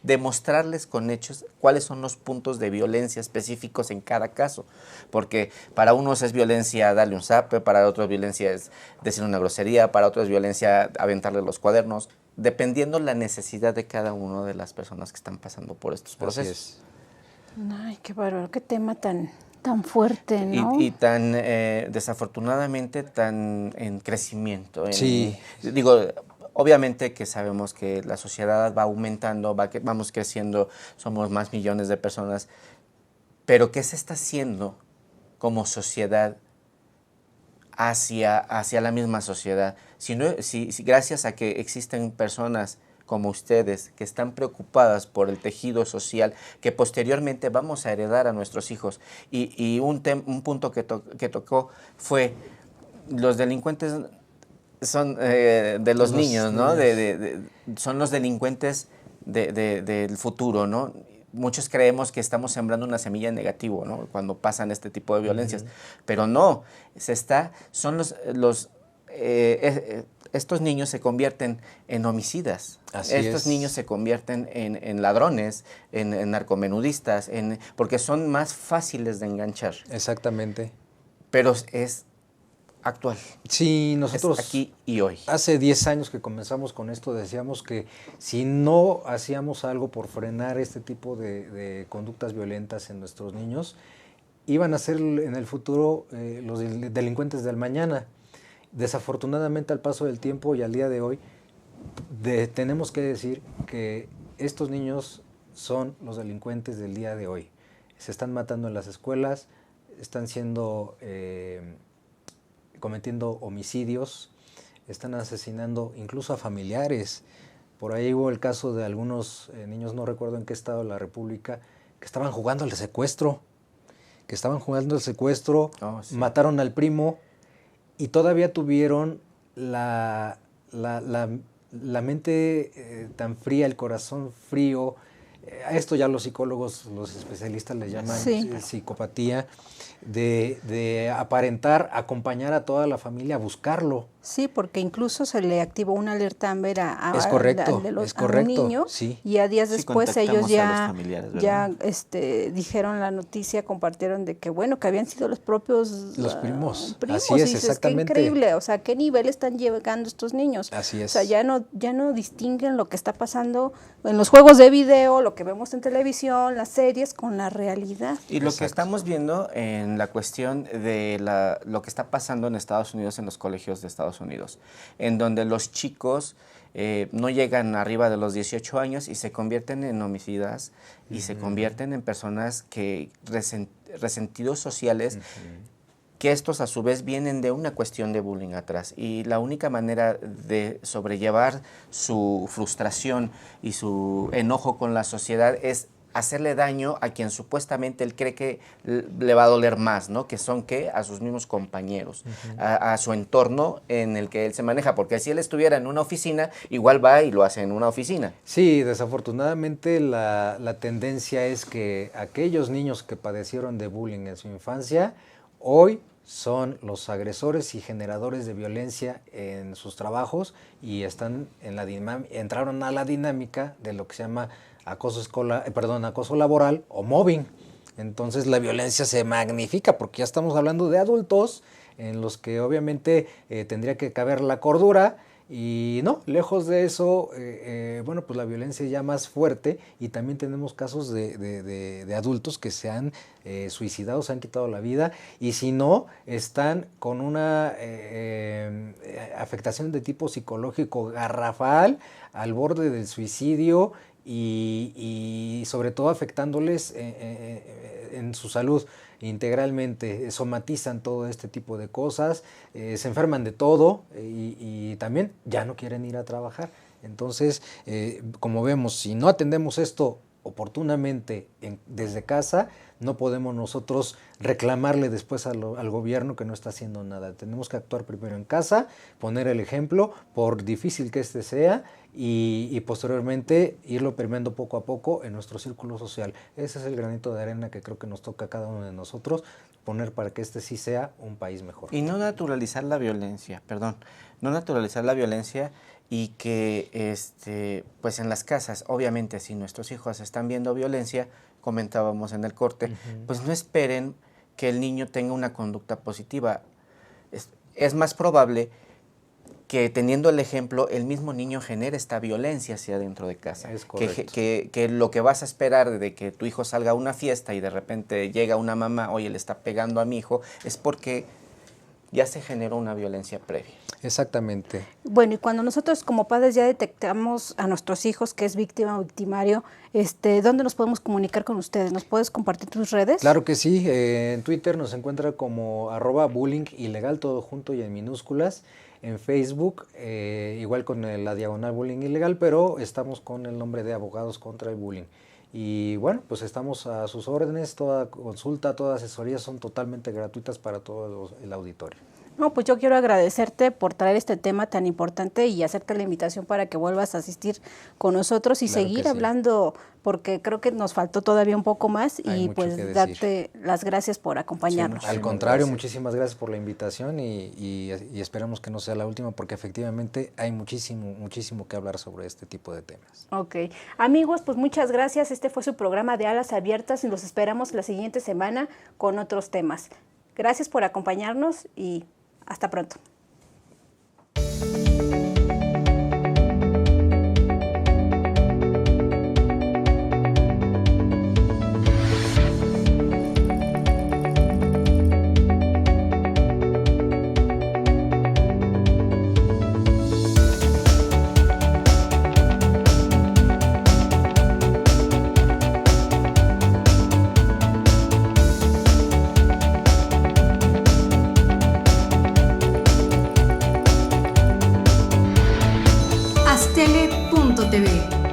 Speaker 2: demostrarles con hechos cuáles son los puntos de violencia específicos en cada caso, porque para unos es violencia darle un zape, para otros violencia es decir una grosería, para otros es violencia aventarle los cuadernos, dependiendo la necesidad de cada una de las personas que están pasando por estos procesos.
Speaker 1: Ay, qué bárbaro, qué tema tan fuerte, ¿no?
Speaker 2: Y tan, desafortunadamente, tan en crecimiento.
Speaker 3: Sí.
Speaker 2: Digo, obviamente que sabemos que la sociedad va aumentando, vamos creciendo, somos más millones de personas, pero ¿qué se está haciendo como sociedad hacia la misma sociedad? Si gracias a que existen personas como ustedes que están preocupadas por el tejido social que posteriormente vamos a heredar a nuestros hijos, y un punto que tocó fue los delincuentes son de los niños, ¿no? Son los delincuentes del futuro, ¿no? Muchos creemos que estamos sembrando una semilla en negativo, ¿no? Cuando pasan este tipo de violencias, pero no, estos niños se convierten en homicidas. Estos niños se convierten en ladrones, en narcomenudistas, porque son más fáciles de enganchar.
Speaker 3: Exactamente.
Speaker 2: Pero es actual.
Speaker 3: Sí, nosotros
Speaker 2: es aquí y hoy.
Speaker 3: Hace 10 años que comenzamos con esto, decíamos que si no hacíamos algo por frenar este tipo de conductas violentas en nuestros niños, iban a ser en el futuro los delincuentes del mañana. Desafortunadamente, al paso del tiempo y al día de hoy, tenemos que decir que estos niños son los delincuentes del día de hoy. Se están matando en las escuelas, están cometiendo homicidios, están asesinando incluso a familiares. Por ahí hubo el caso de algunos niños, no recuerdo en qué estado de la República, que estaban jugando al secuestro. Sí. Mataron al primo y todavía tuvieron la mente tan fría, el corazón frío. A esto ya los psicólogos, los especialistas le llaman psicopatía, de aparentar, acompañar a toda la familia a buscarlo.
Speaker 1: Sí, porque incluso se le activó una alerta Amber a un niño,
Speaker 3: sí.
Speaker 1: Y a días después ellos ya dijeron la noticia, compartieron de que que habían sido los propios
Speaker 3: primos.
Speaker 1: Así es, exactamente. Qué increíble, o sea, qué nivel están llegando estos niños.
Speaker 3: Así es.
Speaker 1: O sea, ya no distinguen lo que está pasando en los juegos de video, lo que vemos en televisión, las series, con la realidad.
Speaker 2: Y lo que estamos viendo en la cuestión de lo que está pasando en Estados Unidos, en los colegios de Estados Unidos, en donde los chicos no llegan arriba de los 18 años y se convierten en homicidas y se convierten en personas que resentidos sociales que estos a su vez vienen de una cuestión de bullying atrás, y la única manera de sobrellevar su frustración y su enojo con la sociedad es hacerle daño a quien supuestamente él cree que le va a doler más, ¿no? Que son, ¿qué? A sus mismos compañeros, a su entorno en el que él se maneja, porque si él estuviera en una oficina, igual va y lo hace en una oficina.
Speaker 3: Sí, desafortunadamente la tendencia es que aquellos niños que padecieron de bullying en su infancia, hoy son los agresores y generadores de violencia en sus trabajos y están entraron a la dinámica de lo que se llama acoso laboral o mobbing. Entonces la violencia se magnifica porque ya estamos hablando de adultos en los que obviamente tendría que caber la cordura, y no, lejos de eso, bueno, pues la violencia ya más fuerte, y también tenemos casos de adultos que se han suicidado, se han quitado la vida, y si no, están con una afectación de tipo psicológico garrafal, al borde del suicidio, y sobre todo afectándoles en su salud integralmente, somatizan todo este tipo de cosas, se enferman de todo, y también ya no quieren ir a trabajar. Entonces, como vemos, si no atendemos esto oportunamente desde casa, no podemos nosotros reclamarle después al gobierno que no está haciendo nada. Tenemos que actuar primero en casa, poner el ejemplo, por difícil que este sea, y posteriormente irlo permeando poco a poco en nuestro círculo social. Ese es el granito de arena que creo que nos toca a cada uno de nosotros poner para que este sí sea un país mejor.
Speaker 2: Y no naturalizar la violencia, no naturalizar la violencia, y que pues en las casas, obviamente, si nuestros hijos están viendo violencia, comentábamos en el corte, pues no esperen que el niño tenga una conducta positiva. Es más probable que, teniendo el ejemplo, el mismo niño genere esta violencia hacia dentro de casa.
Speaker 3: Es correcto.
Speaker 2: Que lo que vas a esperar de que tu hijo salga a una fiesta y de repente llega una mamá, oye, le está pegando a mi hijo, es porque ya se generó una violencia previa.
Speaker 3: Exactamente.
Speaker 1: Bueno, y cuando nosotros como padres ya detectamos a nuestros hijos que es víctima o victimario, ¿dónde nos podemos comunicar con ustedes? ¿Nos puedes compartir tus redes?
Speaker 3: Claro que sí, en Twitter nos encuentra como @bullyingilegal, todo junto y en minúsculas. En Facebook, igual con la diagonal bullying ilegal, pero estamos con el nombre de Abogados contra el Bullying. Y bueno, pues estamos a sus órdenes, toda consulta, toda asesoría son totalmente gratuitas para todo el auditorio.
Speaker 1: No, pues yo quiero agradecerte por traer este tema tan importante y hacerte la invitación para que vuelvas a asistir con nosotros y
Speaker 3: Claro
Speaker 1: seguir
Speaker 3: que sí.
Speaker 1: hablando, porque creo que nos faltó todavía un poco más.
Speaker 3: Hay
Speaker 1: Y
Speaker 3: mucho
Speaker 1: pues
Speaker 3: que decir.
Speaker 1: darte las gracias por acompañarnos.
Speaker 3: Al contrario, muchísimas gracias por la invitación, y esperamos que no sea la última, porque efectivamente hay muchísimo que hablar sobre este tipo de temas.
Speaker 1: Ok. Amigos, pues muchas gracias. Este fue su programa de Alas Abiertas y los esperamos la siguiente semana con otros temas. Gracias por acompañarnos y hasta pronto.
Speaker 5: Astele.tv